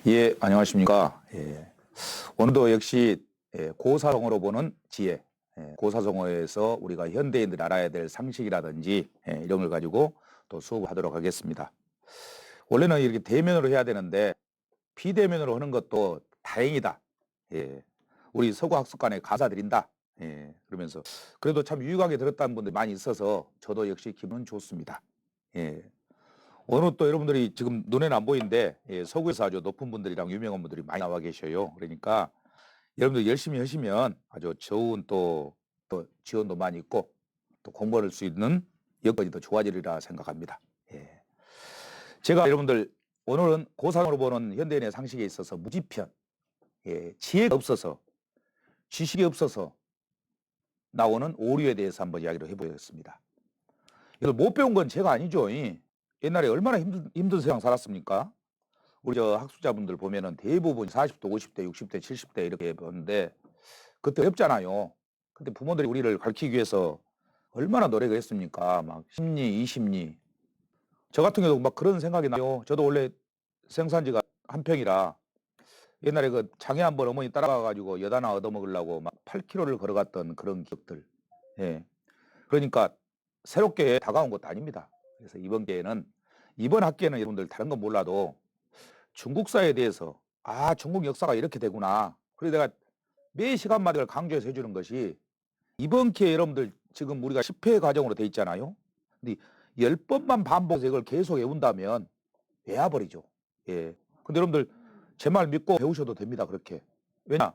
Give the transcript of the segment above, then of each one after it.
예, 안녕하십니까. 오늘도 역시 고사성어로 보는 지혜, 고사성어에서 우리가 현대인들이 알아야 될 상식이라든지 이런 걸 가지고 또 수업을 하도록 하겠습니다. 원래는 이렇게 대면으로 해야 되는데 비대면으로 하는 것도 다행이다. 예, 우리 서구학습관에 감사드린다. 그러면서 그래도 참 유익하게 들었다는 분들이 많이 있어서 저도 역시 기분은 좋습니다. 예. 오늘 또 여러분들이 지금 눈에는 안 보이는데 서구에서 아주 높은 분들이랑 유명한 분들이 많이 나와 계셔요. 그러니까 여러분들 열심히 하시면 아주 좋은 또 지원도 많이 있고 또 공부할 수 있는 여건이 더 좋아지리라 생각합니다. 예. 제가 여러분들 오늘은 고상으로 보는 현대인의 상식에 있어서 무지편, 지혜가 없어서 지식이 없어서 나오는 오류에 대해서 한번 이야기를 해보겠습니다. 이걸 못 배운 건 제가 아니죠. 옛날에 얼마나 힘든 세상 살았습니까? 우리 저 학술자분들 보면은 대부분 40대, 50대, 60대, 70대 이렇게 보는데 그때 어렵잖아요. 그때 부모들이 우리를 가르치기 위해서 얼마나 노력을 했습니까? 막 10리, 20리. 저 같은 경우도 막 그런 생각이 나요. 저도 원래 생산지가 한평이라 옛날에 그 장애 한번 어머니 따라가가지고 엿 하나 얻어먹으려고 막 8km를 걸어갔던 그런 기억들. 예. 그러니까 새롭게 다가온 것도 아닙니다. 그래서 이번 학기에는 여러분들 다른 건 몰라도 중국사에 대해서 중국 역사가 이렇게 되구나. 그래서 내가 매 시간마다 이걸 강조해서 해주는 것이 이번 기회에 여러분들 지금 우리가 10회 과정으로 돼 있잖아요. 근데 10번만 반복해서 이걸 계속 외운다면 외워버리죠. 예. 근데 여러분들 제 말 믿고 배우셔도 됩니다. 그렇게. 왜냐?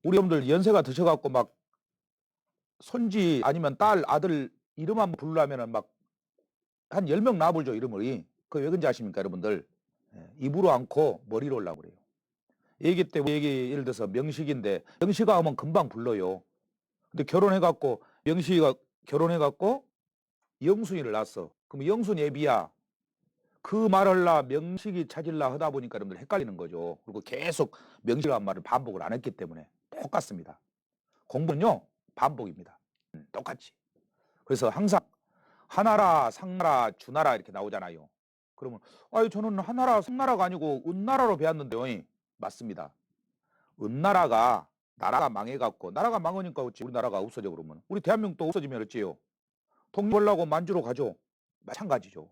우리 여러분들 연세가 드셔갖고 막 손지 아니면 딸, 아들 이름 한번 부르려면은 막 한 10명 나와보죠. 이름을. 그 왜 그런지 아십니까? 여러분들. 입으로 않고 머리로 올라고 그래요. 얘기 때문에 예를 들어서 명식인데 명식아 하면 금방 불러요. 근데 명식이가 결혼해갖고 영순이를 낳았어. 그럼 영순 애비야. 그 말을라 명식이 찾을라 하다 보니까 여러분들 헷갈리는 거죠. 그리고 계속 명식이라는 말을 반복을 안 했기 때문에 똑같습니다. 공부는요 반복입니다. 똑같이. 그래서 항상 하나라, 상나라, 주나라 이렇게 나오잖아요. 그러면 저는 하나라, 상나라가 아니고 은나라로 배웠는데요. 맞습니다. 은나라가 나라가 망해갖고 나라가 망하니까 어찌 우리나라가 없어져 그러면 우리 대한민국도 없어지면 어찌요? 독립하려고 만주로 가죠. 마찬가지죠.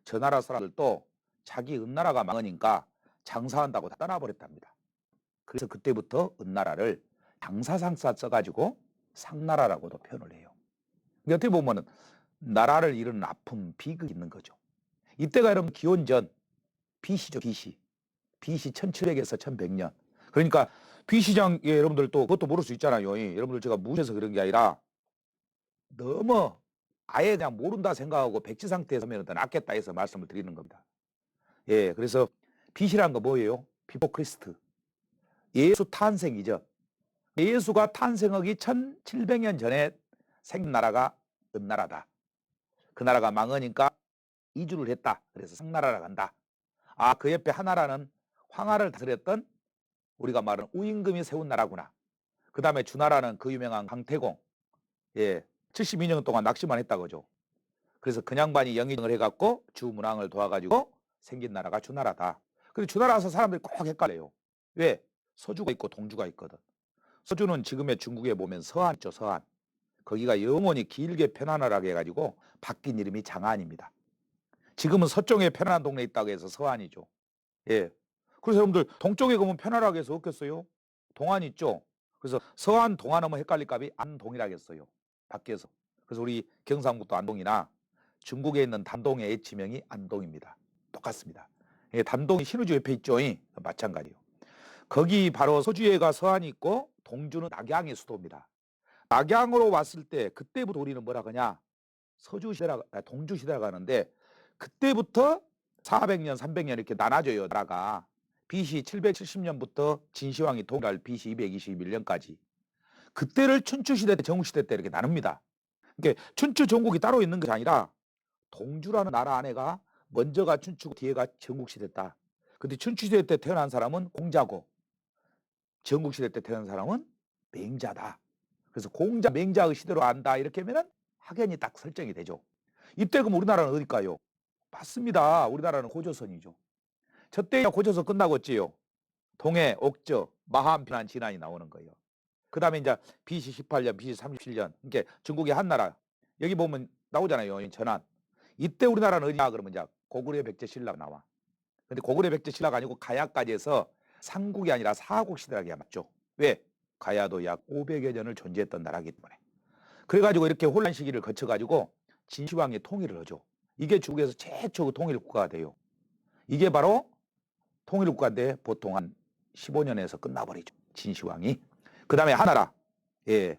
저 나라 사람들도 자기 은나라가 망하니까 장사한다고 다 떠나버렸답니다. 그래서 그때부터 은나라를 장사상사 써가지고 상나라라고도 표현을 해요. 근데 어떻게 보면은 나라를 잃은 아픔, 비극이 있는 거죠. 이때가 여러분 기원전 BC죠, BC. BC 1700에서 1100년. 그러니까 비시장 여러분들 또 그것도 모를 수 있잖아요. 여러분들 제가 무시해서 그런 게 아니라 너무 아예 그냥 모른다 생각하고 백지 상태에서 하면 더 낫겠다 해서 말씀을 드리는 겁니다. 예, 그래서 빛이란 거 뭐예요? 비포 크리스트. 예수 탄생이죠. 예수가 탄생하기 1700년 전에 생긴 나라가 은나라다. 그 나라가 망하니까 이주를 했다. 그래서 상나라라 간다. 그 옆에 하나라는 황하를 다스렸던 우리가 말하는 우임금이 세운 나라구나. 그 다음에 주나라는 그 유명한 강태공. 72년 동안 낚시만 했다 그죠. 그래서 그 양반이 영의정을 해갖고 주문왕을 도와가지고 생긴 나라가 주나라다. 근데 주나라에서 사람들이 꼭 헷갈려요. 왜? 서주가 있고 동주가 있거든. 서주는 지금의 중국에 보면 서안 있죠, 서안. 거기가 영원히 길게 편안하게 해가지고 바뀐 이름이 장안입니다. 지금은 서쪽에 편안한 동네에 있다고 해서 서안이죠. 예. 그래서 여러분들 동쪽에 가면 편안하게 해서 없겠어요? 동안 있죠? 그래서 서안, 동안 하면 헷갈릴까봐 안동이라겠어요. 밖에서. 그래서 우리 경상북도 안동이나 중국에 있는 단동의 지명이 안동입니다. 똑같습니다. 단동이 신우주 옆에 있죠? 마찬가지예요. 거기 바로 서주에가 서안이 있고 동주는 낙양의 수도입니다. 낙양으로 왔을 때 그때부터 우리는 뭐라 하냐? 동주 시대라고 하는데 그때부터 400년, 300년 이렇게 나눠져요. 나라가. BC 770년부터 진시황이 통일할 BC 221년까지. 그때를 춘추시대 때, 정국시대 때 이렇게 나눕니다. 그러니까 춘추 전국이 따로 있는 것이 아니라 동주라는 나라 안에가 먼저가 춘추고 뒤에가 전국시대다. 근데 춘추시대 때 태어난 사람은 공자고 전국시대 때 태어난 사람은 맹자다. 그래서 공자, 맹자의 시대로 안다 이렇게 하면 확연히 딱 설정이 되죠. 이때 그럼 우리나라는 어딜까요? 맞습니다. 우리나라는 고조선이죠. 첫대가 고쳐서 끝나겠지요. 동해, 옥저, 마한, 비난, 진안이 나오는 거예요. 그 다음에 이제 BC 18년, BC 37년, 그러니까 중국의 한나라. 여기 보면 나오잖아요. 전한. 이때 우리나라는 어디냐 그러면 이제 고구려 백제 신라가 나와. 근데 고구려 백제 신라가 아니고 가야까지 해서 삼국이 아니라 사국 시대라고 맞죠. 왜? 가야도 약 500여 년을 존재했던 나라이기 때문에. 그래가지고 이렇게 혼란 시기를 거쳐가지고 진시황이 통일을 하죠. 이게 중국에서 최초 통일국가가 돼요. 이게 바로 통일국가인데 보통 한 15년에서 끝나버리죠. 진시황이. 그 다음에 한나라. 예.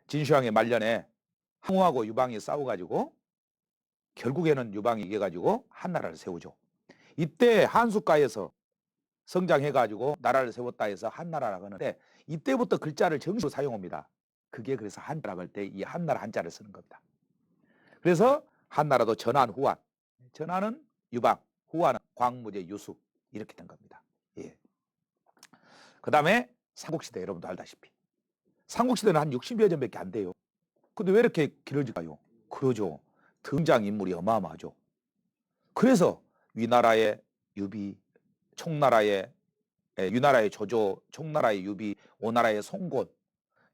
진시황의 말년에 항우하고 유방이 싸워가지고 결국에는 유방이 이겨가지고 한나라를 세우죠. 이때 한숫가에서 성장해가지고 나라를 세웠다 해서 한나라라고 하는데 이때부터 글자를 정식으로 사용합니다. 그게 그래서 한자라고 할 때 이 한나라 한자를 쓰는 겁니다. 그래서 한나라도 전한, 후한. 전한은 유방, 후한은 광무제, 유수 이렇게 된 겁니다. 예. 그 다음에 삼국시대 여러분도 알다시피 삼국시대는 한 60여 년밖에 안 돼요. 근데 왜 이렇게 길어질까요? 그러죠. 등장인물이 어마어마하죠. 그래서 위나라의 유비, 총나라의 유나라의 조조, 총나라의 유비, 오나라의 송곤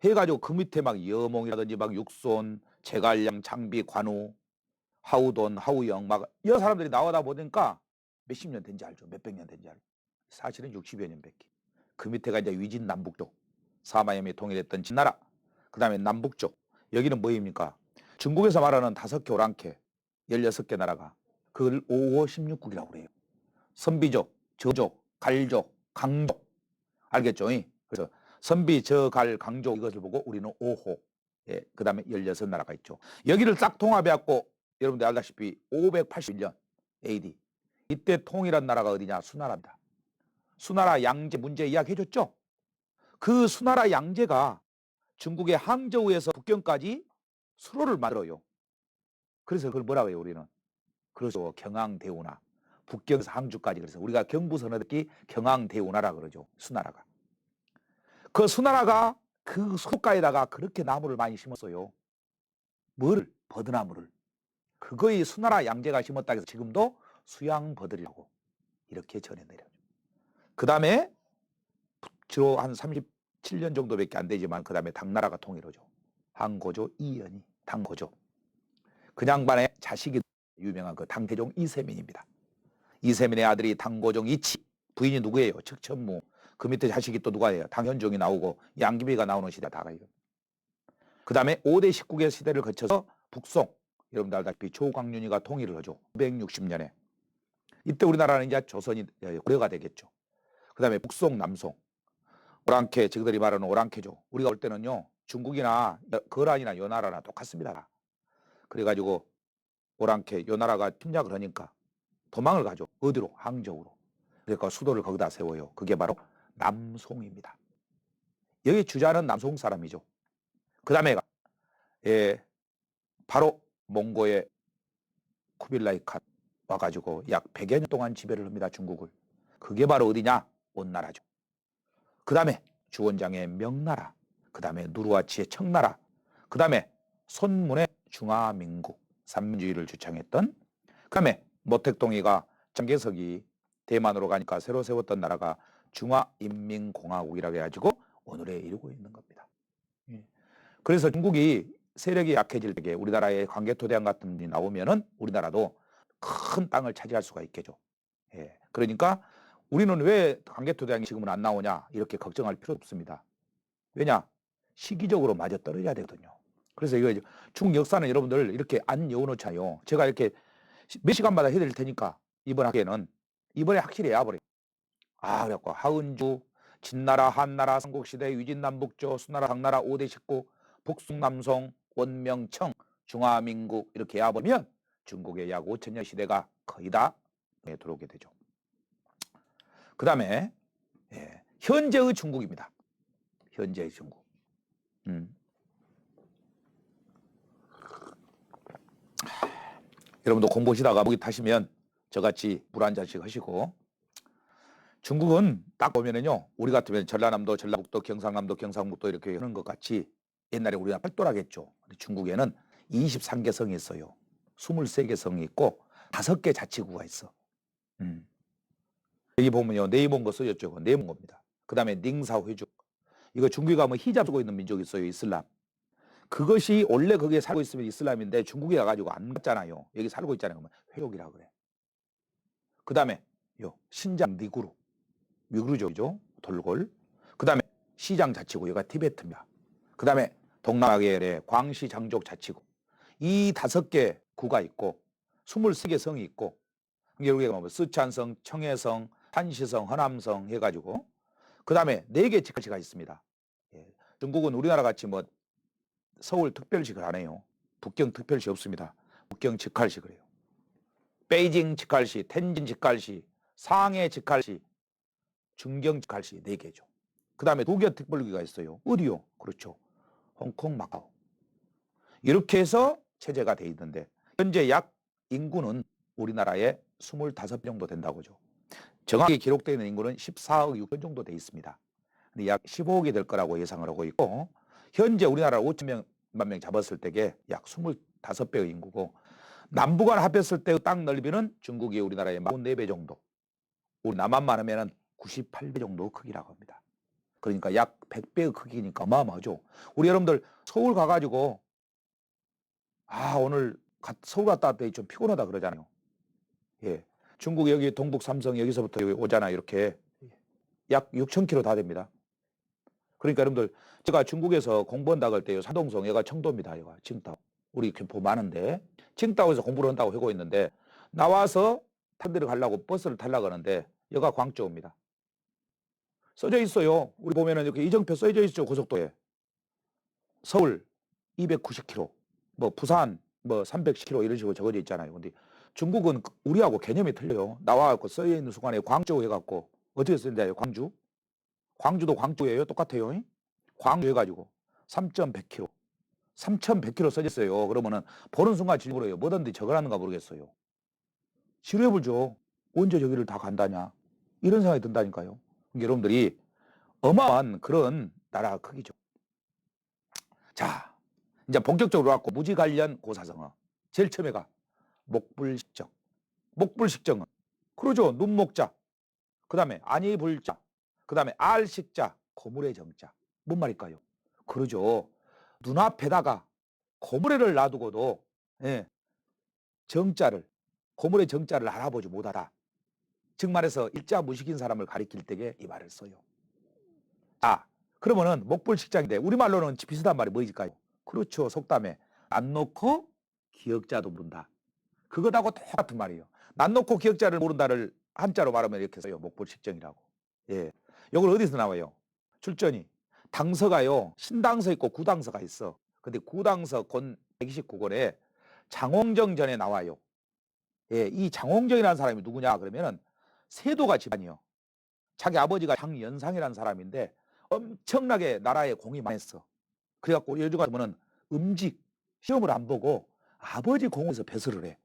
해가지고 그 밑에 막 여몽이라든지 막 육손, 제갈량, 장비, 관우, 하우돈, 하우영 막 여러 사람들이 나오다 보니까 몇십 년 된지 알죠. 몇백 년 된지 알죠. 사실은 60여 년밖에. 그 밑에가 이제 위진 남북쪽, 사마염이 통일했던 진나라. 그 다음에 남북쪽. 여기는 뭐입니까? 중국에서 말하는 5개 오랑캐, 16개 나라가 그걸 5호 16국이라고 그래요. 선비족, 저족, 갈족, 강족. 알겠죠? 그래서 선비, 저, 갈, 강족 이것을 보고 우리는 5호. 예, 그 다음에 16나라가 있죠. 여기를 싹 통합해갖고 여러분들 알다시피 581년 AD. 이때 통일한 나라가 어디냐? 수나라입니다. 수나라 양제 문제 이야기해줬죠? 그 수나라 양제가 중국의 항저우에서 북경까지 수로를 만들어요. 그래서 그걸 뭐라고 해요, 우리는? 그래서 경항대운하. 북경에서 항주까지. 그래서 우리가 경부선을 듣기 경항대운하라 그러죠. 수나라가. 그 수나라가 그 수가에다가 그렇게 나무를 많이 심었어요. 뭐를? 버드나무를. 그거의 수나라 양제가 심었다 해서 지금도 수양버들이라고 이렇게 전해내려죠. 그 다음에 주로 한 37년 정도밖에 안 되지만 그 다음에 당나라가 통일하죠. 항고조 이연이 당고조. 그 양반의 자식이 유명한 그 당태종 이세민입니다. 이세민의 아들이 당고종 이치. 부인이 누구예요? 측천무. 그 밑에 자식이 또 누가 해요? 당현종이 나오고 양귀비가 나오는 시대다가 이거. 그 다음에 5대 19개 시대를 거쳐서 북송. 여러분들 알다시피 조광윤이가 통일을 하죠. 960년에. 이때 우리나라는 이제 조선이 고려가 되겠죠. 그 다음에 북송, 남송. 오랑캐, 저들이 말하는 오랑캐죠. 우리가 올 때는요, 중국이나 거란이나 요나라나 똑같습니다. 그래가지고 오랑캐, 요나라가 침략을 하니까 도망을 가죠. 어디로? 항저우로. 그러니까 수도를 거기다 세워요. 그게 바로 남송입니다. 여기 주자는 남송 사람이죠. 그 다음에 바로 몽고의 쿠빌라이 칸 와가지고 약 100여 년 동안 지배를 합니다. 중국을. 그게 바로 어디냐? 온나라죠. 그 다음에 주원장의 명나라, 그 다음에 누르하치의 청나라, 그 다음에 손문의 중화민국, 삼민주의를 주창했던, 그 다음에 모택동이가 장개석이 대만으로 가니까 새로 세웠던 나라가 중화인민공화국이라고 해가지고 오늘에 이르고 있는 겁니다. 그래서 중국이 세력이 약해질 때 우리나라의 광개토대왕 같은 분이 나오면은 우리나라도 큰 땅을 차지할 수가 있겠죠. 그러니까 우리는 왜 광개토대왕이 지금은 안 나오냐 이렇게 걱정할 필요 없습니다. 왜냐? 시기적으로 맞아떨어져야 되거든요. 그래서 이거 중국 역사는 여러분들 이렇게 안 여워놓잖아요. 제가 이렇게 몇 시간마다 해드릴 테니까 이번 학기에는 이번에 확실히 해야버려요. 그래갖고 하은주, 진나라, 한나라, 삼국시대, 위진남북조, 수나라, 당나라, 5대 19, 북송남송, 원명청, 중화민국 이렇게 해야버리면 중국의 약 5천년 시대가 거의 다 들어오게 되죠. 그 다음에 현재의 중국입니다. 현재의 중국. 여러분도 공부하시다가 목이 타시면 저같이 물 한 잔씩 하시고. 중국은 딱 보면은요, 우리 같으면 전라남도, 전라북도, 경상남도, 경상북도 이렇게 하는 것 같이 옛날에 우리가 팔도라겠죠. 중국에는 23개 성이 있어요. 23개 성이 있고 5개 자치구가 있어. 여기 보면요, 네이몽고 써졌죠. 네이몽고입니다. 그 다음에 닝사회죽. 이거 중국에 가면 히잡 쓰고 있는 민족이 있어요. 이슬람. 그것이 원래 거기에 살고 있으면 이슬람인데 중국에 가가지고 안 갔잖아요. 여기 살고 있잖아요. 그러면 회욕이라 그래. 그 다음에 요 신장 니구루. 위구르족이죠. 돌골. 그 다음에 시장 자치구. 여기가 티베트입니다. 그 다음에 동남아계열의 광시 장족 자치구. 이 5개 구가 있고 23개 성이 있고 여기가 뭐 스촨성, 청해성, 한시성, 허남성 해가지고 그 다음에 4개 직할시가 있습니다. 예. 중국은 우리나라 같이 뭐 서울 특별식을 안 해요. 북경 특별시 없습니다. 북경 직할식을 해요. 베이징 직할시, 텐진 직할시, 상해 직할시, 중경 직할시 4개죠. 그 다음에 2개 특별기가 있어요. 어디요? 그렇죠. 홍콩, 마카오. 이렇게 해서 체제가 돼 있는데 현재 약 인구는 우리나라에 25배 정도 된다고 하죠. 정확히 기록되어 있는 인구는 14억 6천 정도 돼 있습니다. 근데 약 15억이 될 거라고 예상을 하고 있고 현재 우리나라 5천만 명 잡았을 때에 약 25배의 인구고 남북한 합했을 때의 땅 넓이는 중국이 우리나라의 44배 정도, 우리 남한만 하면 98배 정도 크기라고 합니다. 그러니까 약 100배의 크기니까 어마어마하죠. 우리 여러분들 서울 가가지고 오늘 서울 갔다 왔더니 좀 피곤하다 그러잖아요. 예. 중국 여기 동북 삼성 여기서부터 여기 오잖아요. 이렇게 약 6,000km 다 됩니다. 그러니까 여러분들 제가 중국에서 공부한다고 할 때요. 사동성 얘가 청도입니다. 얘가 칭다오. 우리 교포 많은데 칭다오에서 공부를 한다고 하고 있는데 나와서 탄 데를 가려고 버스를 타려고 하는데 여가 광저우입니다. 써져 있어요. 우리 보면은 이렇게 이정표 써져 있죠. 고속도에. 서울 290km, 뭐 부산 뭐 310km 이런 식으로 적어져 있잖아요. 근데 중국은 우리하고 개념이 틀려요. 나와갖고 써져 있는 순간에 광저우 해갖고 어떻게 쓰는지 광주? 광주도 광주예요. 똑같아요. 광주 해가지고 3.100km, 3,100km 써졌어요. 그러면은 보는 순간 질문해요. 뭐든지 적어놨는가 모르겠어요. 지루해불죠. 언제 저기를 다 간다냐? 이런 생각이 든다니까요. 그러니까 여러분들이 어마어마한 그런 나라 크기죠. 자, 이제 본격적으로 왔고 무지 관련 고사성어. 제일 처음에가 목불식정. 목불식정은 그러죠. 눈목자. 그 다음에 아니불자. 그 다음에 알식자. 고물의 정자. 뭔 말일까요? 그러죠. 눈앞에다가 고물회를 놔두고도 정자를, 고물의 정자를 알아보지 못하다. 즉 말해서 일자무식인 사람을 가리킬 때에 이 말을 써요. 그러면은 목불식장인데 우리말로는 비슷한 말이 뭐일까요? 그렇죠. 속담에 난 놓고 기역자도 모른다. 그것하고 똑같은 말이에요. 난 놓고 기역자를 모른다를 한자로 말하면 이렇게 써요. 목불식정이라고. 예. 이걸 어디서 나와요? 출전이. 당서가요. 신당서 있고 구당서가 있어. 근데 구당서 권 129권에 장홍정 전에 나와요. 예, 이 장홍정이라는 사람이 누구냐 그러면은 세도가 집안이요. 자기 아버지가 장연상이라는 사람인데 엄청나게 나라에 공이 많았어. 그래갖고 우리 요즘 같으면은 음직 시험을 안 보고 아버지 공에서 배설을 해.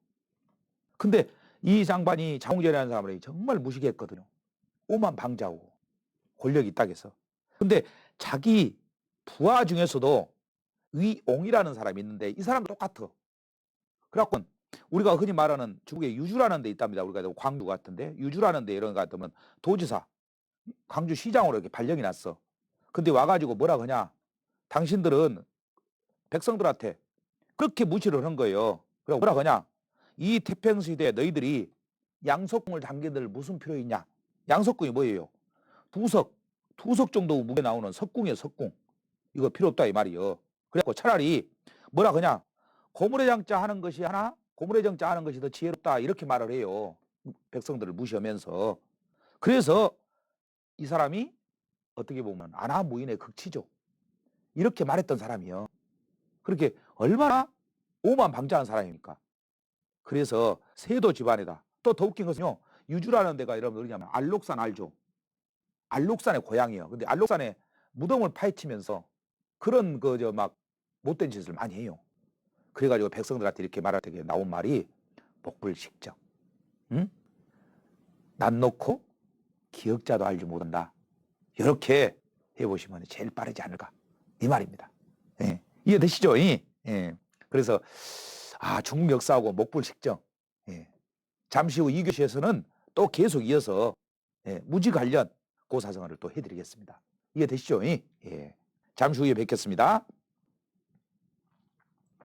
근데 이 장반이 장홍전이라는 사람을 정말 무식했거든요. 오만 방자하고 권력이 있다고 해서. 근데 자기 부하 중에서도 위옹이라는 사람이 있는데 이 사람도 똑같아. 그래갖고 우리가 흔히 말하는 중국에 유주라는 데 있답니다. 우리가 광주 같은데 유주라는 데 이런 거 같으면 도지사, 광주시장으로 이렇게 발령이 났어. 근데 와가지고 뭐라 그러냐? 당신들은 백성들한테 그렇게 무시를 한 거예요. 그리고 뭐라 그러냐? 이 태평시대에 너희들이 양석궁을 당기들 무슨 필요 있냐? 양석궁이 뭐예요? 두석 정도 무게 나오는 석궁이에요. 석궁. 이거 필요 없다 이 말이요. 그래갖고 차라리 뭐라 그러냐? 고물의 장자 하는 것이 하나, 고물의 정자 하는 것이 더 지혜롭다 이렇게 말을 해요. 백성들을 무시하면서. 그래서 이 사람이 어떻게 보면 안하무인의 극치죠. 이렇게 말했던 사람이요. 그렇게 얼마나 오만방자한 사람입니까? 그래서 세도 집안이다. 또 더 웃긴 것은요. 유주라는 데가 여러분 어디냐면 알록산 알죠? 알록산의 고향이에요. 근데 알록산에 무덤을 파헤치면서 그런 막 못된 짓을 많이 해요. 그래가지고 백성들한테 이렇게 말할 때 나온 말이 목불식정. 응? 난 놓고 기억자도 알지 못한다. 이렇게 해보시면 제일 빠르지 않을까 이 말입니다. 예. 이해되시죠? 예. 그래서 중국 역사하고 목불식정. 예. 잠시 후 2교시에서는 또 계속 이어서 무지 관련 고사성어를 또 해드리겠습니다. 이해되시죠? 예. 잠시 후에 뵙겠습니다.